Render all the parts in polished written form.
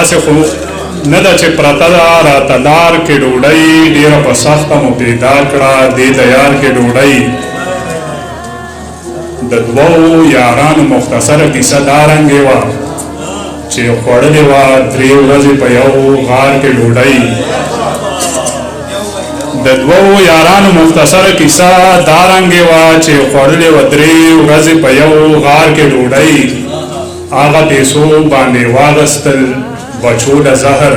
داسې خو نه ده چې پرته ده راته لار کې ډوډۍ ډېره په سخته مو پیدا کړه دې د یار کې ډوډۍ د دوو یارانو مختصره کیسه دا رنګې وه چې خوړلې وه 3 ورځې په یو غار کې ډوډۍ د دوو یارانو مختصره کیسه دا رنګې وه چې خوړلې وه 3 ورځې په یو غار کې ډوډۍ هغه پیسو باندې واغستل بچو د زهر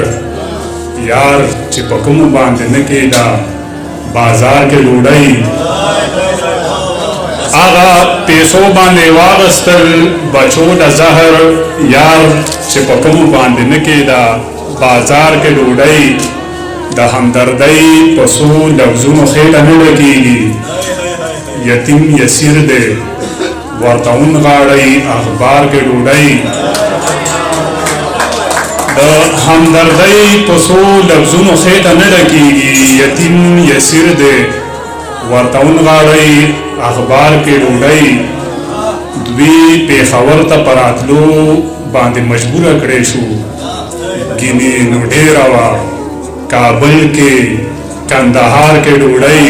یار چې په کومو باندې نه کېده بازار کې ډوډۍ هغه پیسو باندې واغستل بچو د زهر یار چې په کومو باندې نه کېده بازار کې ډوډۍ د همدردۍ په څو لفظونو خېټه نه ډکېږي یتیم یسیر دی ورته ونغاړئ اخبار کې ډوډۍ د همدردۍ په څو لفظونو خېټه نه ډکېږي یتیم یسیر دی ورته ونغاړئ اخبار کې ډوډۍ دوی پېښور ته په راتلو باندې مجبوره کړی شو ګینې نو ډېره وه کابل کې کندهار کې ډوډۍ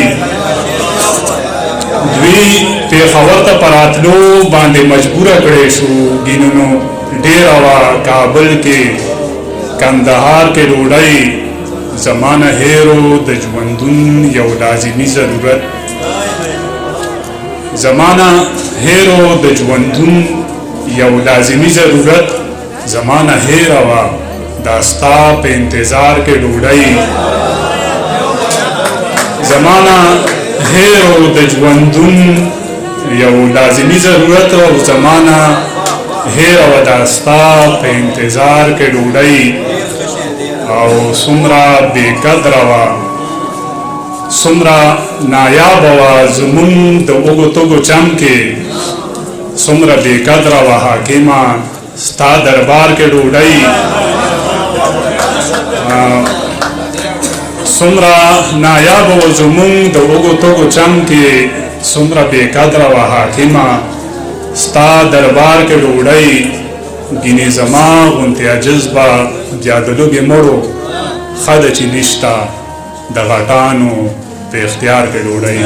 دوی پېښور ته په راتلو باندې مجبوره کړی شو ګینې نو ډېره وه کابل کې کندهار کې ډوډۍ زمانه هیرو د ژوندون یو لازمي ضرورت زمانه هیرو د ژوندون یو لازمي ضرورت زمانه هیره وه دا ستا په انتظار کې ډوډۍ زمانه هیرو د ژوندون یو لازمي ضرورت او زمانه هیره وه دا ستا په انتظار کې ډوډۍ او څومره بېقدره وه څومره نایابه وه زمونږ د اوږو توږو چم کې څومره بېقدره وه حاکمه ستا دربار کې ډوډۍ څومره نایابه وه زمونږ د اوږو توږو چم کې څومره بېقدره وه حاکمه ستا دربار کې ډوډۍ ګینې زما غوندې عجز به بیا د لوږې مړو ښه ده چې نشته د غټانو په اختیار کې ډوډۍ